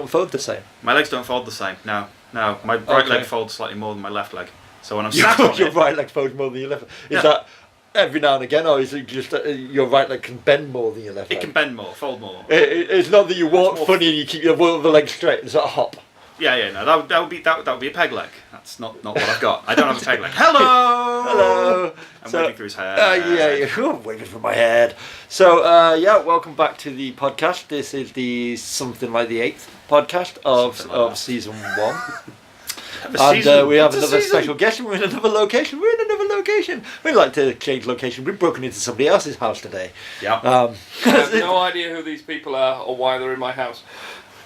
don't fold the same. My legs don't fold the same. No. My right leg folds slightly more than my left leg. So when I'm You sat thought on your it, right leg folds more than your left. Is that every now and again, or is it just your right leg can bend more than your left leg? it can bend more, fold more. It's not that you walk funny and you keep your other leg straight. It's a hop. Yeah. No, that would be a peg leg. That's not what I've got. I don't have a peg leg. Hello. I'm waving through his hair. I'm waving through my head. So welcome back to the podcast. This is the something like the 8th podcast of season 1. And we have another special guest, and we're in another location. We like to change location. We've broken into somebody else's house today. Yeah. I have no idea who these people are or why they're in my house.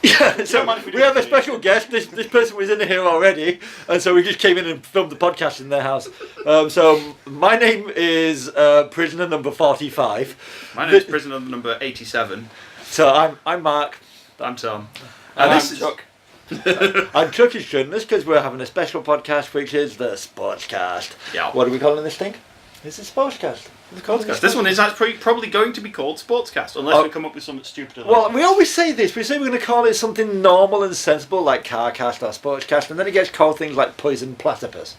Yeah, so we have a special guest. This person was in here already, and so we just came in and filmed the podcast in their house. So my name is prisoner number 45. My name is prisoner number 87. So I'm Mark. I'm Tom. And this is Chuck. And Chuck is joining us because we're having a special podcast, which is the Sportscast. Yeah. What are we calling this thing? It's a Sportscast. This one is actually probably going to be called Sportscast, unless we come up with something stupid. Well, we always say this. We say we're going to call it something normal and sensible, like Carcast or Sportscast, and then it gets called things like Poison Platypus.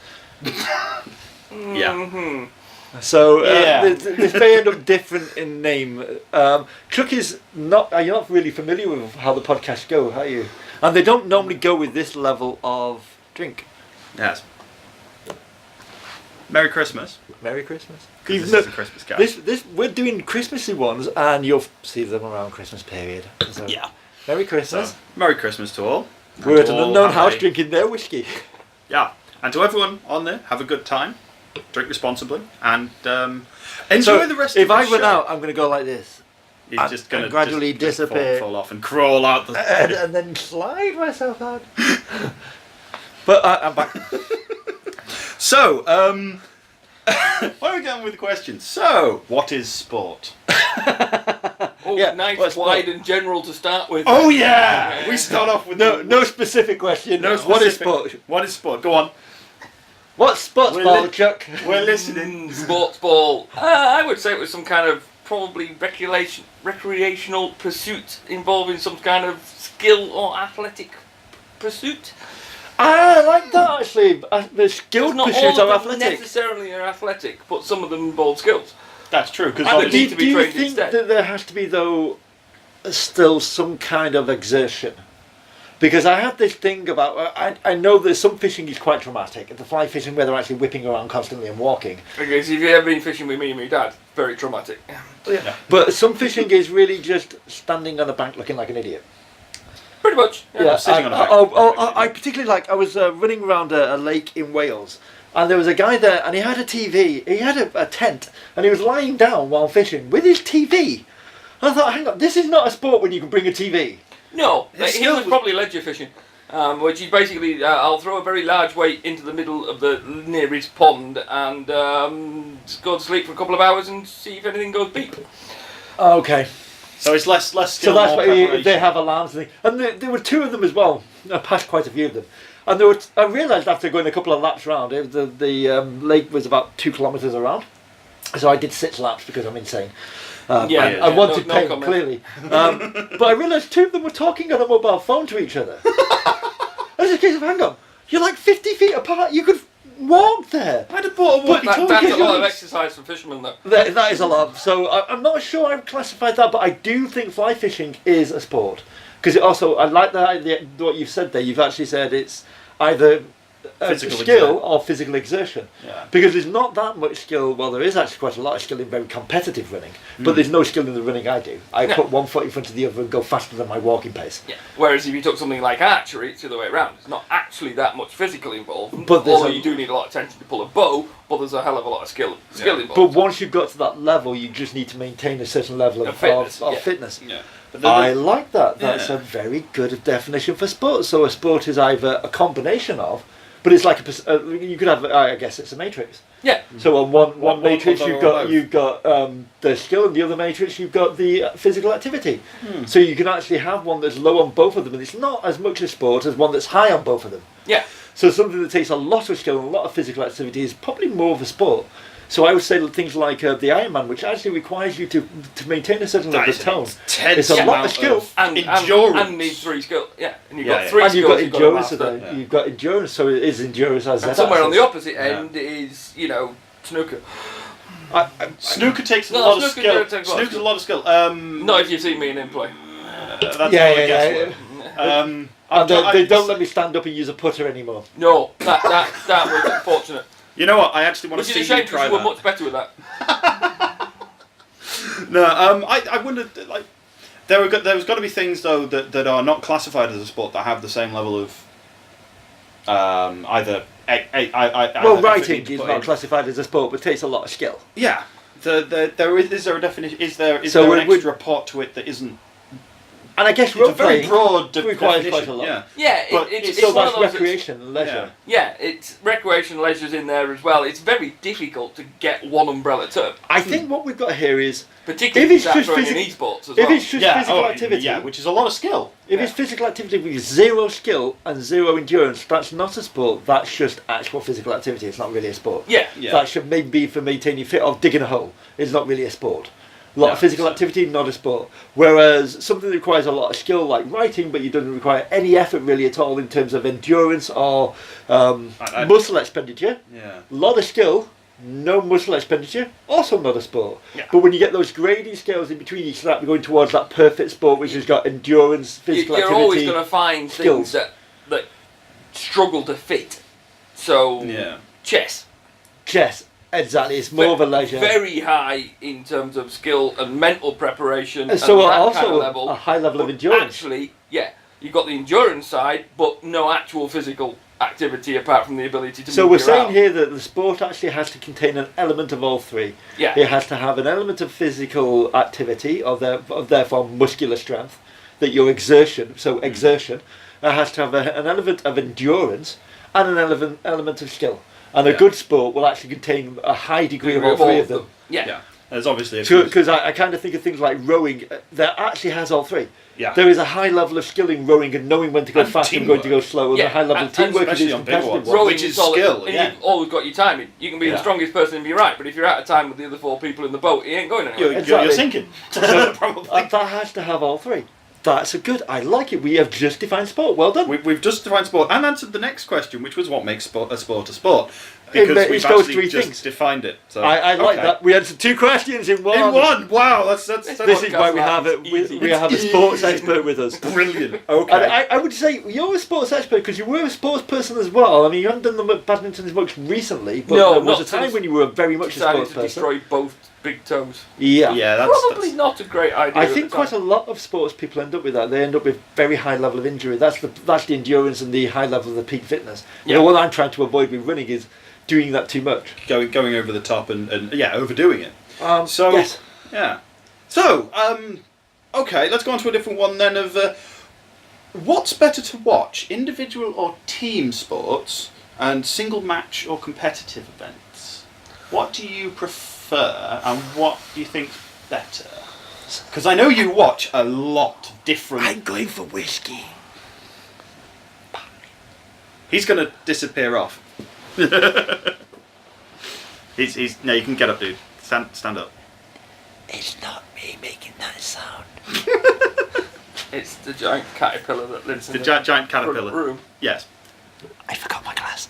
Yeah. So this may end up different in name. Chuck is not. You're not really familiar with how the podcasts go, are you? And they don't normally go with this level of drink. Yes. Merry Christmas. Merry Christmas. This is a Christmas cast. This we're doing Christmassy ones, and you'll see them around Christmas period. So, Merry Christmas. So, Merry Christmas to all. We're at an unknown house drinking their whiskey. Yeah, and to everyone on there, have a good time, drink responsibly, and enjoy the rest of the show. If I run out, I'm going to go like this. He's just going to gradually disappear, fall off and crawl out the and then slide myself out. But I'm back. So, why are we going with the question? So, what is sport? Nice, wide and general to start with. Oh yeah, we start off with no specific question. What is sport? What is sport? Go on. What's sports ball, Chuck? We're listening. Sports ball. I would say it was some kind of probably recreational pursuit involving some kind of skill or athletic pursuit. I like that actually. The skilled not pursuit all of of them athletic. necessarily are athletic, but some of them involve skills. That's true. And do need to be you trained think instead. that there has to be though still some kind of exertion? Because I have this thing about I know that some fishing is quite traumatic. The fly fishing where they're actually whipping around constantly and walking. Okay, so if you've ever been fishing with me and my dad, very traumatic. Yeah. But some fishing is really just standing on a bank looking like an idiot. Pretty much. Yeah, sitting on a bank. I particularly like. I was running around a lake in Wales, and there was a guy there, and he had a TV. He had a tent, and he was lying down while fishing with his TV. And I thought, hang on, this is not a sport when you can bring a TV. No, he was probably ledger fishing, which is basically I'll throw a very large weight into the middle of the nearest pond and go to sleep for a couple of hours and see if anything goes beep. Okay. So it's less skill. So that's more why they have alarms and there were 2 of them as well. I passed quite a few of them, and I realised after going a couple of laps around, the lake was about 2 kilometres around. So I did 6 laps because I'm insane. I wanted pain, clearly. But I realised 2 of them were talking on a mobile phone to each other. It's a case of, hang on, you're like 50 feet apart, you could walk there. I'd have bought a walkie-talkie. That's a lot of exercise for fishermen, though. That is a lot. So I'm not sure I've classified that, but I do think fly fishing is a sport. Because I like that what you've said there. You've actually said it's either skill or physical exertion. Yeah. Because there's not that much skill. Well, there is actually quite a lot of skill in very competitive running, but there's no skill in the running I do. I put one foot in front of the other and go faster than my walking pace. Yeah. Whereas if you took something like archery, it's the other way around. It's not actually that much physical involved. But although you do need a lot of attention to pull a bow, but there's a hell of a lot of skill involved. But once you've got to that level, you just need to maintain a certain level of fitness. Yeah. I like that. That's a very good definition for sport. So a sport is either a combination of, but it's like you could have. I guess it's a matrix. Yeah. So on one matrix you've got the skill, and the other matrix you've got the physical activity. So you can actually have one that's low on both of them, and it's not as much a sport as one that's high on both of them. Yeah. So something that takes a lot of skill and a lot of physical activity is probably more of a sport. So I would say that things like the Ironman, which actually requires you to maintain a certain level of tone. It's a lot of skill. And endurance. And need 3 skills. Yeah, and you've Yeah, got yeah. 3 And skills. you've got you've endurance. to master. You've got endurance, so it is endurance as And that. somewhere on the opposite end is, snooker. Snooker takes a No, lot of snooker skill. takes a lot of Snooker's skill. a lot of skill. Not if you've seen me and him play. That's Yeah, all I yeah, guess. yeah. And they don't let me stand up and use a putter anymore. No, that was unfortunate. You know what? I actually want Which to is see a you shame try because you were that. much better with that. No, I wondered, like, there's got to be things though that are not classified as a sport that have the same level of either. Well, writing is not classified as a sport, but takes a lot of skill. Yeah, is there a definition? Is there So an extra part to it that isn't? And I guess It's a very role-playing broad requires definition. quite a lot. Yeah. Yeah, But it's So one of that's those recreation and leisure. Yeah, it's recreation leisure's in there as well. It's very difficult to get one umbrella term, I think what we've got here is particularly If it's if just throwing in physic- esports as if well. it's just physical activity. Yeah, which is a lot of skill. If it's physical activity with zero skill and zero endurance, that's not a sport. That's just actual physical activity. It's not really a sport. Yeah. That should maybe be for maintaining fit or digging a hole. It's not really a sport. A lot of physical activity, not a sport. Whereas something that requires a lot of skill, like writing, but you don't require any effort really at all in terms of endurance or muscle expenditure. Yeah. A lot of skill, no muscle expenditure, also not a sport. Yeah. But when you get those grading scales in between, you start going towards that perfect sport, which has got endurance, physical You're activity. always going to find skills. things that struggle to fit. So Yeah. chess, Chess, exactly. It's more of a leisure. very high in terms of skill and mental preparation. And so and that also kind of level. a high level of But endurance. Actually, yeah, you've got the endurance side, but no actual physical activity apart from the ability to So move we're your saying arm. here that the sport actually has to contain an element of all three. Yeah. It has to have an element of physical activity, of therefore muscular strength, that your exertion. It has to have an element of endurance and an element of skill. And a good sport will actually contain a high degree of all three of them. Yeah. Yeah. There's obviously a few. Because I kind of think of things like rowing that actually has all three. Yeah. There is a high level of skill in rowing and knowing when to go And fast and when to teamwork. go slow, and Yeah, a high level and of teamwork in especially these on big competitive ones. ones. Rowing Which is solid, skill, and yeah. you've always got your timing. You can be the Yeah. strongest person and be right, but if you're out of time with the other 4 people in the boat, you ain't going anywhere. You're Exactly. sinking. Probably. And that has to have all three. That's a good. I like it. We have just defined sport. Well done. We've just defined sport and answered the next question, which was what makes a sport a sport. Because It's we've those actually three just things. defined it. So I like okay. that. We answered 2 questions in one. In one. Wow, that's This is why we have it. We have a sports expert with us. brilliant. And Okay. I would say you're a sports expert because you were a sports person as well. I mean, you haven't done the badminton as much recently, but No, there was not a time since when you were very much a decided sports to person. destroy both big toes. Yeah. Yeah, Probably not a great idea. I at think the quite time. a lot of sports people end up with that. They end up with very high level of injury. That's the endurance and the high level of the peak fitness. You know, Yeah. what I'm trying to avoid with running is doing that too much. Going over the top and overdoing it. So yes. yeah. So okay, let's go on to a different one then. Of what's better to watch, individual or team sports, and single match or competitive events? What do you prefer, and what do you think's better? Because I know you watch a lot of different. I'm going for whiskey. He's going to disappear off. he's no. You can get up, dude. Stand up. It's not me making that sound. It's the giant caterpillar that lives The in giant front caterpillar. room. Yes. I forgot my glass.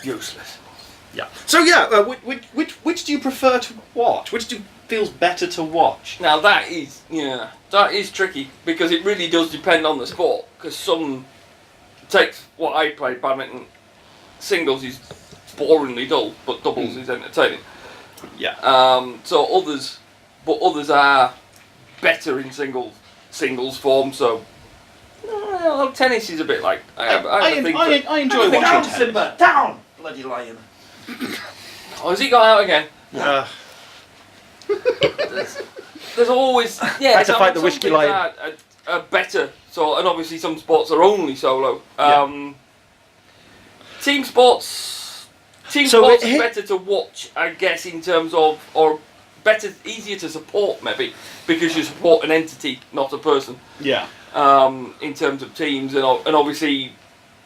Useless. Yeah. So yeah, which do you prefer to watch? Which feels better to watch? Now that is tricky because it really does depend on the sport. Because some takes what I play badminton. Singles is boringly dull, but doubles is entertaining. Yeah. So others are better in singles form. So tennis is a bit like I enjoy watching Down, tennis. Simba! Down! Bloody lion. Oh, has he got out again? There's always Had to fight the some whiskey things lion. are better. So and obviously some sports are only solo. Team sports. So Sports it- is better to watch, I guess, in terms of or easier to support maybe because you support an entity, not a person. Yeah. In terms of teams and obviously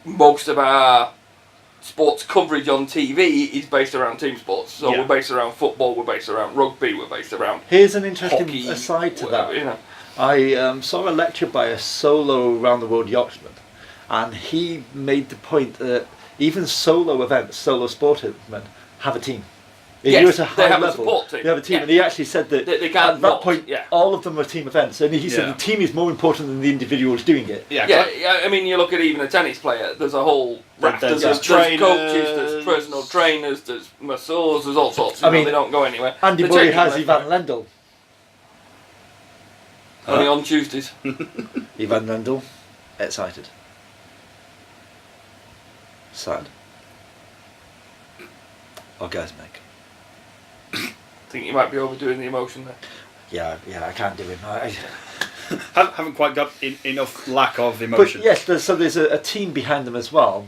most of our sports coverage on TV is based around team sports. So Yeah. we're based around football, we're based around rugby, we're based around Here's an interesting hockey, aside to whatever, that. you know. I saw a lecture by a solo round the world yachtsman, and he made the point that even solo events, solo sportsmen, have a team. If Yes, you're at a they high have a level, support team. they have a team, Yeah. and he actually said that They can't at that not, point, yeah. all of them are team events, and he said Yeah. the team is more important than the individuals doing it. Yeah, I mean, you look at even a tennis player. There's a whole raft. There's There's trainers. coaches, there's personal trainers, there's masseurs, there's all sorts. You I know, mean, they don't go anywhere. Andy They Murray take has them Ivan everywhere. Lendl. Only on Tuesdays. Ivan Lendl, excited. Sad. Orgasmic. I think you might be overdoing the emotion there. Yeah, I can't do him. Haven't quite got enough lack of emotion. But yes, there's a team behind them as well.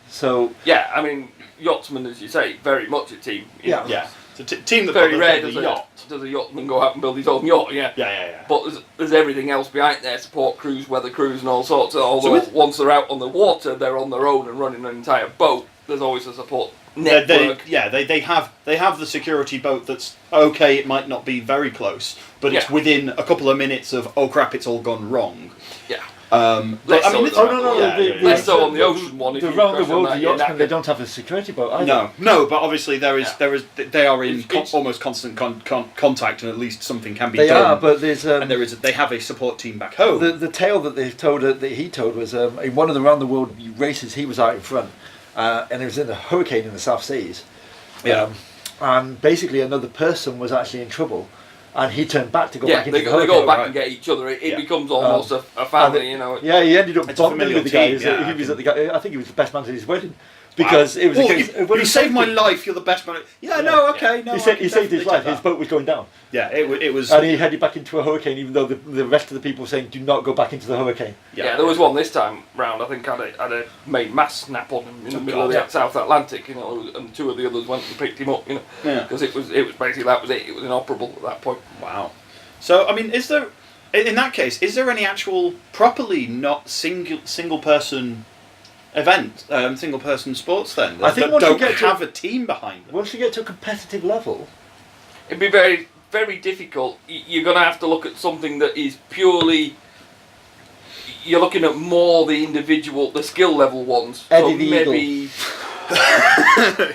So Yeah, I mean, yachtsman, as you say, very much a team. you Yeah. know. Yeah. It's a team that Very got rare the does yacht. a yachtsman go out and build his own yacht, yeah. Yeah. But there's everything else behind there, support crews, weather crews and all sorts. Although with- once they're out on the water, they're on their own and running an entire boat. There's always a support network. They have the security boat that's okay. It might not be very close, but it's Yeah. within a couple of minutes of oh crap, it's all gone wrong. Yeah. But, Less so it's, than Less so on the ocean one, if The you round the crash on world that, you're yachtsmen, they knackered. don't have a security boat either. no, but obviously they are in It's- almost constant contact, and at least something can be They done. are, but there's and they have a support team back home. the tale that they told that he told was in one of the round the world races he was out in front, and it was in a hurricane in the South Seas. Yeah. And basically another person was actually in trouble, and he turned back to go Yeah, back into they the go hurricane. back right. and get each other. It Yeah. becomes almost a family, you know. Yeah, he ended up It's a bonding familial with the guy. team, yeah, he was I at the guy. I think he was the best man at his wedding because Wow. it was Oh, a case. you saved my life. You're the best man. Yeah, no, okay, no. He I saved can his definitely life. take His that. boat was going down, Yeah, it was. and he headed back into a hurricane, even though the rest of the people were saying, "Do not go back into the hurricane." Yeah, there was one this time round. I think had a main mast snap on him in the middle of the God. South Atlantic, you know, and two of the others went and picked him up, you know, Yeah. because it was basically that was it. It was inoperable at that point. Wow. So I mean, is there in that case is there any actual properly not single person event, single person sports then I think that once you don't get to- have a team behind them? Once you get to a competitive level, It'd be very, very difficult. You're going to have to look at something that is purely. You're looking at more the individual, the skill level ones. Eddie so the maybe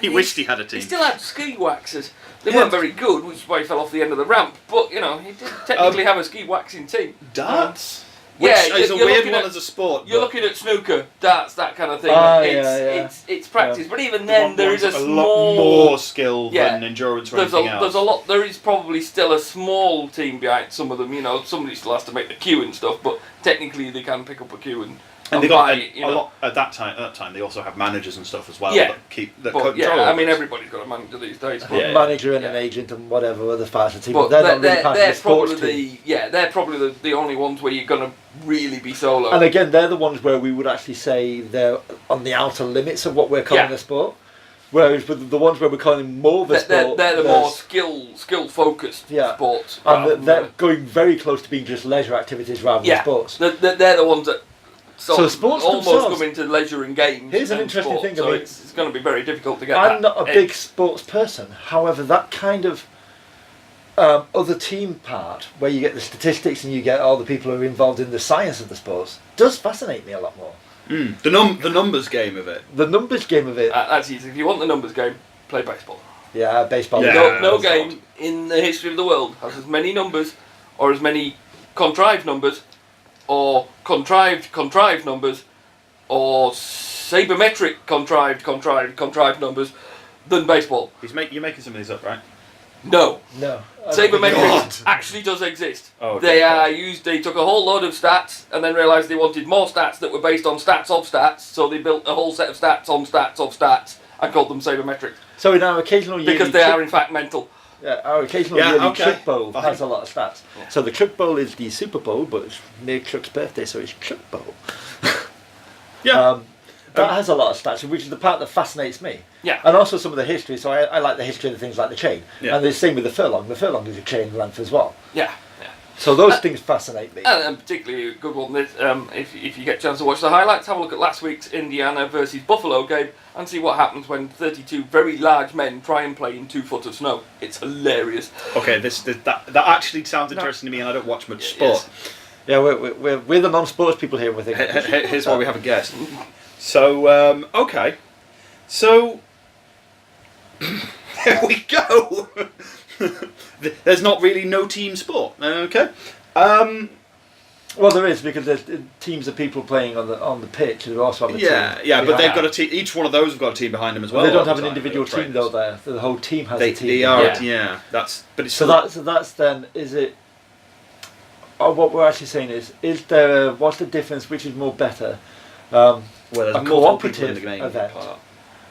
He wished he had a he team. still had ski waxers. They Yeah. weren't very good, which is why he fell off the end of the ramp. But you know, he did technically have a ski waxing team. Darts. Yeah, Which is a you're weird looking one at- as a sport. You're but looking at snooker, darts, that kind of thing. Ah, it's, yeah, yeah. it's practice, but even then there is a lot small. more skill Yeah. than endurance or There's anything there's a else. lot. There is probably still a small team behind some of them. You know, somebody still has to make the queue and stuff, but technically they can pick up a queue and they buy got it. You a know. lot at that time. At that time, they also have managers and stuff as well Yeah. that But control. yeah, I mean this. everybody's got a manager these days. But, Yeah. manager and Yeah. an agent and whatever other parts of the team, but they're not really part they're of the sports probably team. they're probably the only ones where you're gonna really be solo. And again, they're the ones where we would actually say they're on the outer limits of what we're calling Yeah. a sport. Whereas with the ones where we're calling more of a sport, they're the there's- more skill focused Yeah. sports. and rather they're than- going very close to being just leisure activities rather than Yeah. sports. They're the ones that sort So of sports almost themselves- come into leisure and games. Here's an and interesting sport, thing, I So mean- it's going to be very difficult to get. I'm that not a edge. big sports person. However, that kind of other team part, where you get the statistics and you get all the people who are involved in the science of the sports, does fascinate me a lot more. The numbers game of it. The numbers game of it, That's easy. If you want the numbers game, play baseball. yeah, baseball. Yeah. No that's game in the history of the world has as many numbers, or as many contrived numbers, or contrived numbers, or sabermetric contrived numbers than baseball. You're making some of these up, right? No. No. Sabermetrics actually does exist. Oh, okay. They are used. They took a whole load of stats and then realised they wanted more stats that were based on stats of stats. So they built a whole set of stats on stats of stats and called them sabermetrics So in our occasional yearly because they are in fact mental. our occasional Yeah, yearly okay. Chuck Bowl Fine. has a lot of stats. Yeah. So the Chuck Bowl is the Super Bowl, but it's near Chuck's birthday, so it's Chuck Bowl. Yeah. That has a lot of stats, which is the part that fascinates me. Yeah. And also some of the history, so I like the history of the things like the chain. Yeah. And the same with the furlong. The furlong is a chain length as well. Yeah. So those things fascinate me. And particularly a good one, if you get a chance to watch the highlights, have a look at last week's Indiana versus Buffalo game and see what happens when 32 very large men try and play in 2 foot of snow. It's hilarious. Okay, that actually sounds interesting to me, and I don't watch much sport. Yes. Yeah, we're the non-sports people here. Here's why we have a guest. So, okay. So, there we go. There's not really no team sport. Okay. Well, there is, because there's teams of people playing on the pitch who also have a team. Yeah, but they've got a team. Each one of those have got a team behind them as well. They don't have an individual team though. There, the whole team has a team. They are. Yeah. That's. But it's that's then. Is it? What we're actually saying is there? What's the difference? Which is more better? Well, there's a cooperative event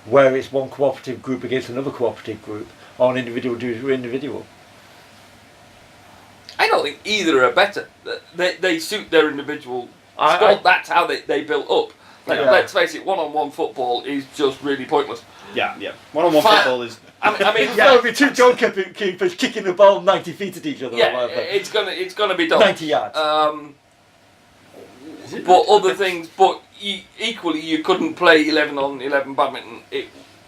where it's one cooperative group against another cooperative group, or an individual to individual. I don't think either are better. They suit their individual sport. That's how they built up. Let's face it, one-on-one football is just really pointless. Yeah. One-on-one football is. I mean, yeah, it'll be 2 goalkeepers kicking the ball 90 feet at each other. Yeah, it's gonna be done. 90 yards. But other things, but equally, you couldn't play 11-on-11 badminton.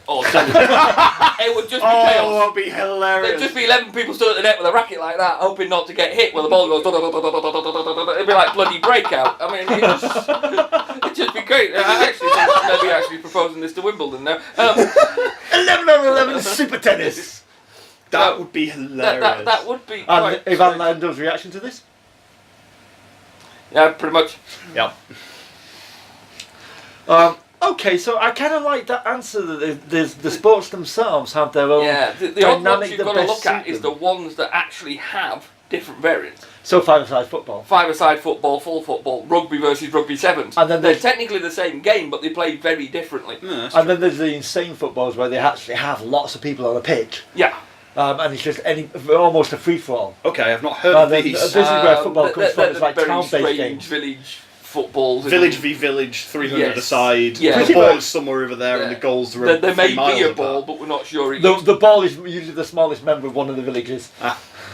Or tennis. It would just be chaos. Oh, it would be hilarious. There'd just be 11 people stood at the net with a racket like that, hoping not to get hit when the ball goes. It'd be like bloody breakout. I mean, it'd just be great. I actually think maybe actually proposing this to Wimbledon now. 11-on-11 super tennis. That would be hilarious. That would be. And Ivan Lando's reaction to this? Yeah, pretty much. Yeah. Okay, so I kind of like that answer that the sports themselves have their own. Yeah, the odd ones you've got to look at is the ones that actually have different variants. So 5-a-side football. 5-a-side football, full football, rugby versus rugby sevens. And then they're technically the same game, but they play very differently. Yeah, and then there's the insane footballs where they actually have lots of people on a pitch. Yeah. And it's just almost a free-for-all. Okay, I've not heard of these. This is where football comes from. It's like town-based games. Village footballs. Village v village, 300 aside. Yeah. The ball is somewhere over there and the goals are there may be a ball, but we're not sure. The ball is usually the smallest member of one of the villages.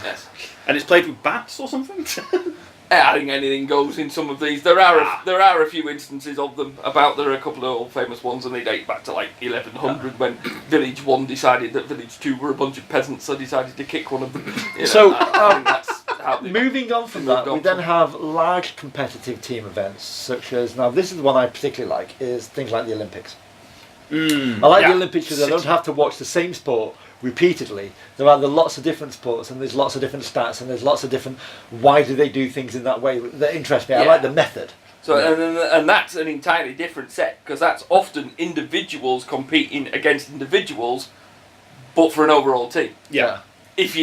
Yes. And it's played with bats or something? I think anything goes in some of these. There are a few instances of them about. There are a couple of old famous ones, and they date back to like 1100 when Village 1 decided that Village 2 were a bunch of peasants, so decided to kick one of them. So I think that's how moving on from that, we then have large competitive team events, such as, now this is the one I particularly like, is things like the Olympics. I like the Olympics because I don't have to watch the same sport repeatedly. There are lots of different sports, and there's lots of different stats, and there's lots of different why do they do things in that way that interest me. I like the method. So and that's an entirely different set, because that's often individuals competing against individuals, but for an overall team. Yeah. If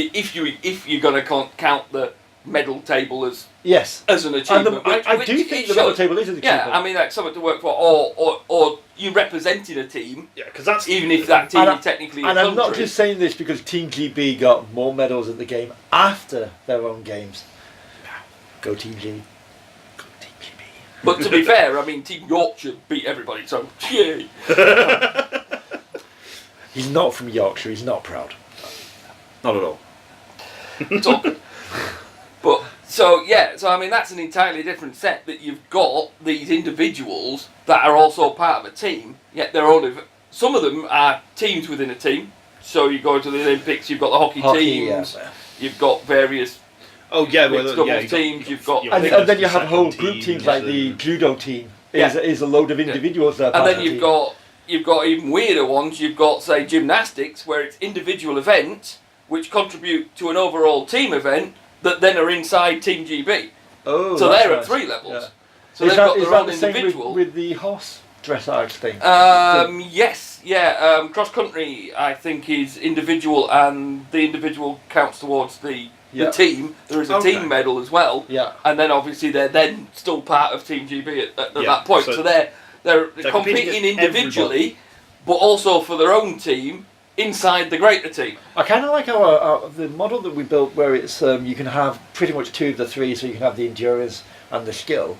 you're gonna count the medal table as an achievement, I do think the medal table is an achievement. Yeah, I mean that's something to work for, or you representing a team. Yeah, because that's even if that team is technically. And I'm not just saying this because Team GB got more medals at the game after their own games. Go Team G. Go Team GB. But to be fair, I mean Team Yorkshire beat everybody, so yay. He's not from Yorkshire. He's not proud. Not at all. It's all good. But so I mean that's an entirely different set, that you've got these individuals that are also part of a team, yet they're only some of them are teams within a team. So you go to the Olympics, you've got the hockey teams, you've got various doubles teams, you've got and then you have whole group teams like the judo team is a load of individuals that are and part then of the team. You've got even weirder ones. You've got, say, gymnastics, where it's individual events which contribute to an overall team event that then are inside Team GB. Oh, so they're at 3 levels. Yeah. So they've got their own individual. With the horse dressage thing? Yes, yeah. Cross country, I think, is individual, and the individual counts towards the team. There is a team medal as well. Yeah. And then obviously they're then still part of Team GB at that point. So they're competing individually, but also for their own team inside the greater team. I kind of like our the model that we built, where it's you can have pretty much 2 of the 3, so you can have the endurance and the skill,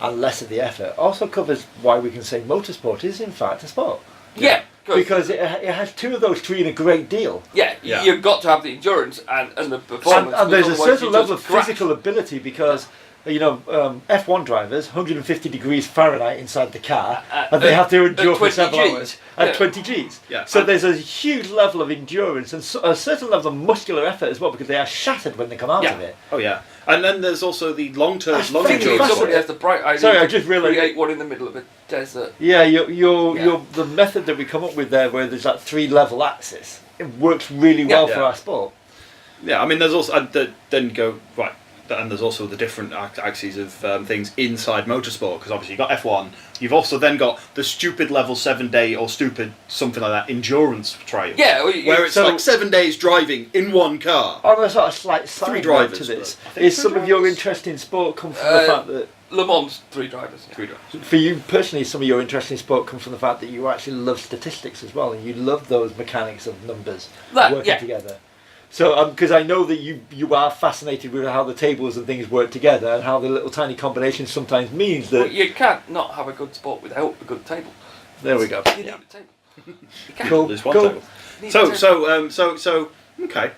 and less of the effort. Also covers why we can say motorsport is in fact a sport. Yeah. because it has two of those three in a great deal. Yeah, Yeah. you've got to have the endurance and the performance. And there's a otherwise certain you level of just crash. physical ability because, F1 drivers, 150 degrees Fahrenheit inside the car, and they have to endure at for 20 several Gs. hours at Yeah. 20 Gs. Yeah. So there's a huge level of endurance and a certain level of muscular effort as well because they are shattered when they come out Yeah. of it. Oh yeah, and then there's also the long-term, That's long fucking Thinking if endurance. somebody has the bright idea Sorry, I to just realised- create one in the middle of a desert. Yeah, Yeah. the method that we come up with there, where there's that 3-level axis, it works really well for Yeah. our sport. Yeah, I mean, there's also then you go right, and there's also the different axes of things inside motorsport because obviously you've got F1. You've also then got the stupid level 7-day or stupid something like that endurance trial. Yeah, where it's so- like 7 days driving in one car. On a sort of slight Three side note drivers, to this, but I think is three some of your drivers. interest in sport come from the fact that, Le Mans 3 drivers. Three drivers. for you personally, some of your interest in sport come from the fact that you actually love statistics as well, and you love those mechanics of numbers working Yeah. together. So, because I know that you are fascinated with how the tables and things work together, and how the little tiny combinations sometimes means that. But you can't not have a good sport without a good table. There we go. You need a table. You can't. Cool. There's one Cool. table. You need So a table. so okay.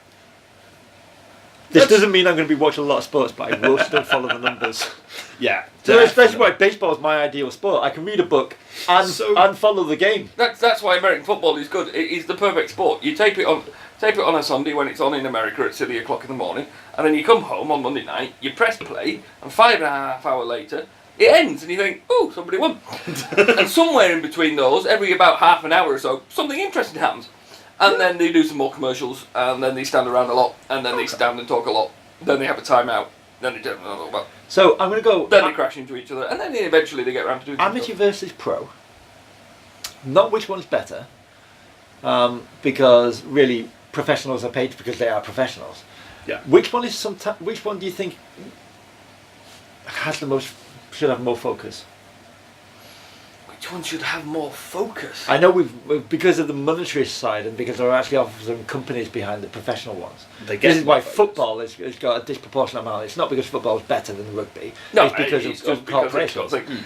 This Let's- doesn't mean I'm going to be watching a lot of sports, but I will still follow the numbers. Yeah. So that's definitely. why baseball is my ideal sport. I can read a book and So- and follow the game. That's why American football is good. It is the perfect sport. You tape it on a Sunday when it's on in America at silly o'clock in the morning, and then you come home on Monday night, you press play, and 5.5 hours later, it ends, and you think, oh, somebody won. And somewhere in between those, every about half an hour or so, something interesting happens. And then they do some more commercials, and then they stand around a lot, and then they stand and talk a lot. Then they have a timeout. Then they don't know about. So I'm going to go Then they crash into each other, and then eventually they get around to doing amateur stuff. versus pro. Not which one's better, because really professionals are paid because they are professionals. Yeah. Which one is which one do you think has the most should have more focus? Which one should have more focus? I know we've because of the monetary side and because there are actually often companies behind the professional ones. They get This is why more focus. football has got a disproportionate amount. It's not because football is better than rugby. No, it's because it's of just because corporations. it's like,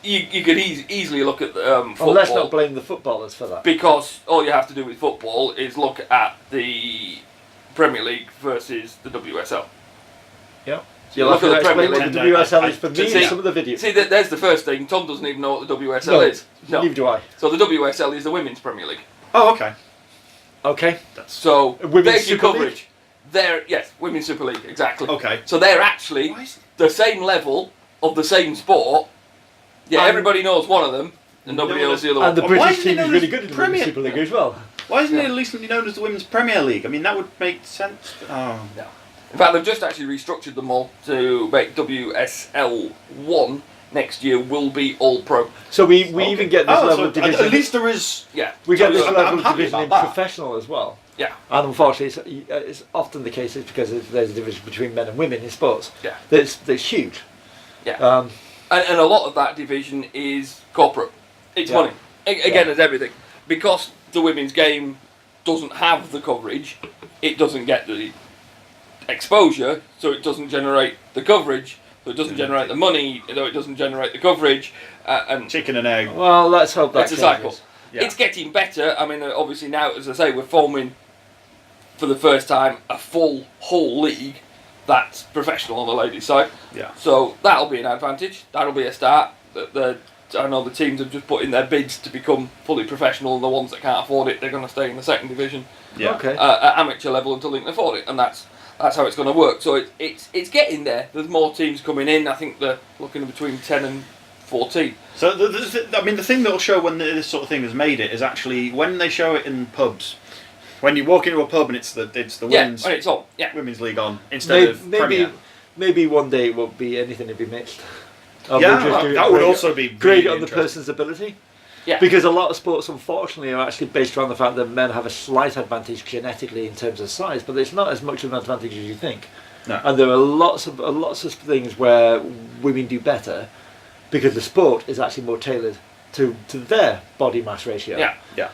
you could easily look at football. Well, let's not blame the footballers for that. Because all you have to do with football is look at the Premier League versus the WSL. Yeah. You You'll look have to at the Premier explain what League. the WSL is for me See- in some of the videos. See, there's the first thing. Tom doesn't even know what the WSL No, is. No. Neither do I. So the WSL is the Women's Premier League. Oh, okay. Okay. That's So Women's there's your Super League? coverage. They're Women's Super League, exactly. okay. So they're actually Why is- the same level of the same sport. Yeah, And- everybody knows one of them, and nobody No one knows the other one. And the Well, why British isn't it team is known really as good in the Premier- Women's Super League as well. Why isn't Yeah. it at least known as the Women's Premier League? I mean, that would make sense. Oh. In fact, they've just actually restructured them all to make WSL 1 next year will be all pro. So we Okay. even get this Oh, level so of division. At least there is. Yeah. we get So this I'm- level of happy division in about that. professional as well. Yeah. And unfortunately, it's often the case is because there's a division between men and women in sports. Yeah. That's huge. Yeah. And a lot of that division is corporate. It's Yeah. money. Again, as everything. Because the women's game doesn't have the coverage, it doesn't get the exposure, so it doesn't generate the coverage, so it doesn't generate the money, though it doesn't generate the coverage, and Chicken and egg. Well, let's hope that it's a changes. cycle. Yeah. It's getting better. I mean, obviously now, as I say, we're forming for the first time a whole league that's professional on the ladies' side. Yeah. So that'll be an advantage. That'll be a start. I know the teams have just put in their bids to become fully professional, and the ones that can't afford it, they're going to stay in the second division Yeah. Okay. at amateur level until they can afford it, and that's how it's going to work. So it's getting there. There's more teams coming in. I think they're looking between 10 and 14. So the thing that'll show when this sort of thing has made it is actually when they show it in pubs. When you walk into a pub and it's the Yeah, women's and it's on. Yeah. women's league on instead of Premier. Maybe one day it won't be anything to be mixed. Yeah, we'll just that would grade- also be grade really on the interesting. person's ability. Yeah. Because a lot of sports, unfortunately, are actually based around the fact that men have a slight advantage genetically in terms of size, but it's not as much of an advantage as you think. No. And there are lots of things where women do better because the sport is actually more tailored to their body mass ratio. Yeah. Yeah.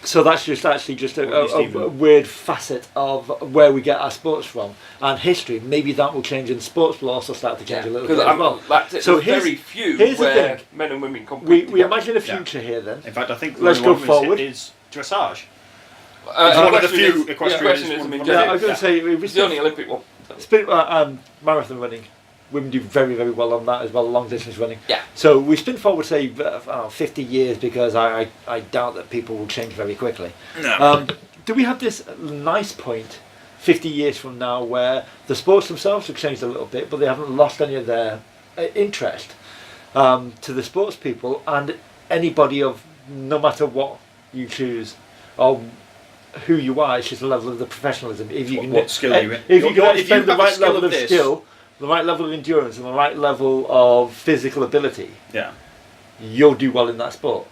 So that's just actually just Or at least a even- weird facet of where we get our sports from and history. Maybe that will change, and sports will also start to change a little bit as well. That's it. So There's very few here's the where thing. men and women compete. We together. imagine a Yeah. future here then. In fact, I think Let's the go one we forward. is dressage. It's one of the few equestrian is equestrianism one in from- Yeah, I general. was going to say we It's the only Olympic one. spin marathon running. Women do very, very well on that as well, long distance running. Yeah. So we spin forward, say, 50 years, because I doubt that people will change very quickly. No. Do we have this nice point 50 years from now where the sports themselves have changed a little bit, but they haven't lost any of their interest to the sports people, and anybody of no matter what you choose or who you are, it's just a level of the professionalism. If you What skill you in? if you can If you expend the have a right skill level of of this- skill, the right level of endurance, and the right level of physical ability, Yeah. you'll do well in that sport.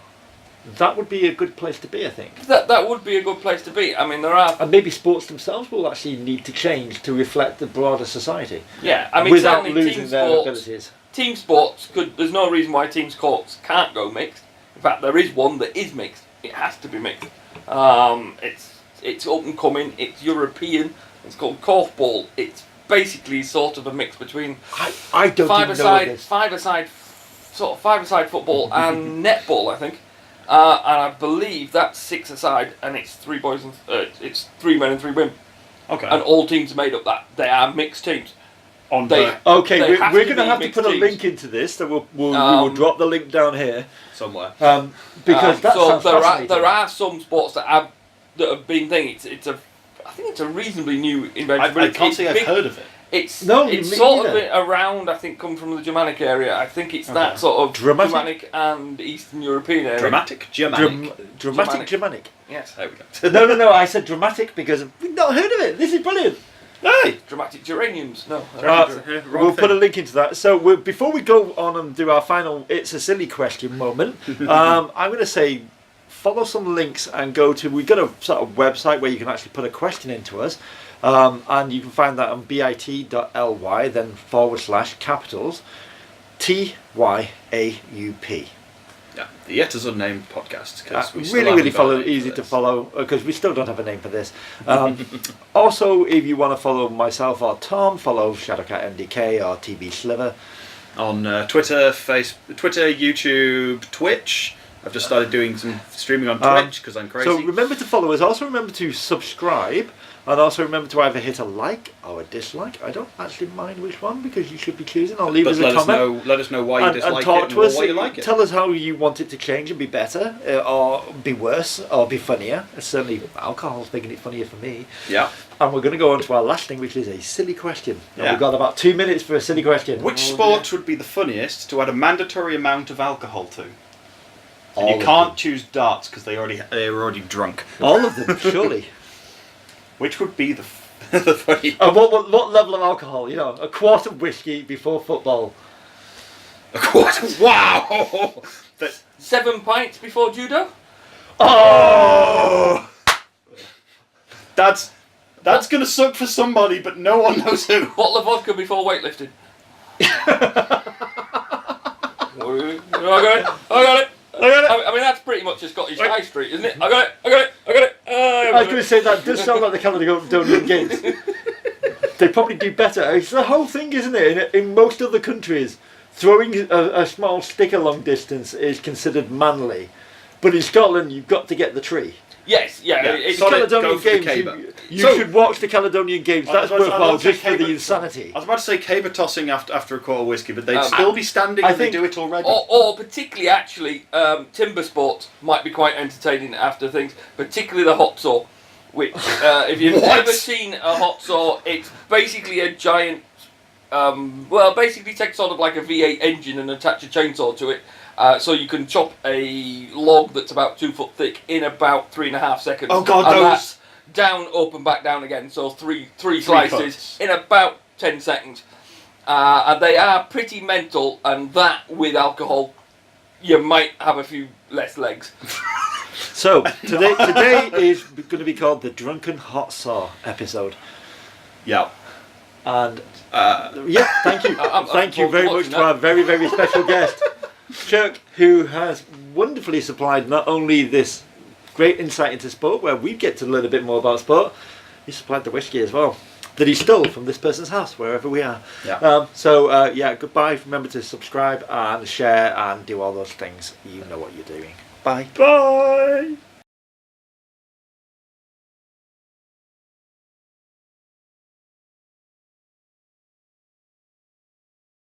That would be a good place to be, I think. That would be a good place to be. I mean, there are. And maybe sports themselves will actually need to change to reflect the broader society. Yeah, I mean, without certainly losing team their sports. abilities. Team sports could. There's no reason why team sports can't go mixed. In fact, there is one that is mixed. It has to be mixed. It's up and coming. It's European. It's called korfball. It's basically sort of a mix between I don't even know what this. five-a-side football and netball, I think. And I believe that's 6-a-side, and it's 3 boys and it's 3 men and 3 women, Okay. and all teams are made up that they are mixed teams. On they- the Okay, They we're have going to to be have to mixed put a teams. link into this. So we will Um, drop the link down here somewhere. because that so sounds there fascinating. are some sports that have been thing. I think it's a reasonably new invention. but I it's- can't it's say I've big. heard of it. It's No, it's me sort neither. of around. I think come from the Germanic area. I think it's Okay. that sort of Dramatic? Germanic and Eastern European area. Dramatic? Germanic. Dramatic Germanic. Yes, There we go. No, I said dramatic because we've not heard of it. This is brilliant. Hey! dramatic geraniums. No, We'll put a link into that. So before we go on and do our final "It's a Silly Question" moment, I'm going to say follow some links and go to. We've got a sort of website where you can actually put a question into us, and you can find that on bit.ly, then / capitals TYAUP. Yeah, the Yet As Unnamed podcast. 'Cause we still Really, haven't really got a name easy for to this. follow because we still don't have a name for this. Also, if you want to follow myself or Tom, follow Shadowcat MDK or TB Sliver. On Twitter, YouTube, Twitch. I've just started doing some streaming on Twitch because I'm crazy. So remember to follow us. Also remember to subscribe, and also remember to either hit a like or a dislike. I don't actually mind which one because you should be choosing. I'll leave but us a let us comment. know why you And dislike talk it to and us. why you like it. Tell us how you want it to change and be better, or be worse, or be funnier. Certainly, alcohol's making it funnier for me. Yeah. And we're going to go on to our last thing, which is a silly question. And Yeah. we've got about 2 minutes for a silly question. Which sports would be the funniest to add a mandatory amount of alcohol to? And All you of can't them. choose darts because they were already drunk. All of them, surely. Which would be the the funny? And what level of alcohol? You know, a quart of whiskey before football. A quarter. Wow. That, 7 pints before judo. Oh! that's gonna suck for somebody, but no one knows who. Bottle of vodka before weightlifting. I got it. I mean, that's pretty much a Scottish high street, isn't it? I got it. I was going to say that does sound like the Caledonian Games. They probably do better. It's the whole thing, isn't it? In most other countries, throwing a small stick a long distance is considered manly. But in Scotland, you've got to get the tree. Yes, yeah. Yeah. It's Sorry. Caledonian go for the Games, caber. you So- should watch the Caledonian Games. That's I was worthwhile about to say just for the caber- insanity. I was about to say caber tossing after a quart of whiskey, but they'd Um, still be standing I and they think- do it already. or particularly, actually, timber sports might be quite entertaining after things, particularly the hot saw. Which, if you've What? ever seen a hot saw, it's basically a giant. Basically take sort of like a V8 engine and attach a chainsaw to it, so you can chop a log that's about 2 foot thick in about 3.5 seconds. Oh, God, and those- that's down, up, and back down again. So three slices cuts. in about 10 seconds, and they are pretty mental. And that with alcohol, you might have a few less legs. So, today is going to be called the Drunken Hot Saw episode. Yeah. And Uh, yeah, thank you. I'm Thank you very much watching to that. our very, very special guest, Chuck, who has wonderfully supplied not only this great insight into sport where we get to learn a bit more about sport. He supplied the whiskey as well that he stole from this person's house, wherever we are. Yeah. Yeah, goodbye. Remember to subscribe and share and do all those things. You know what you're doing. Bye. Bye.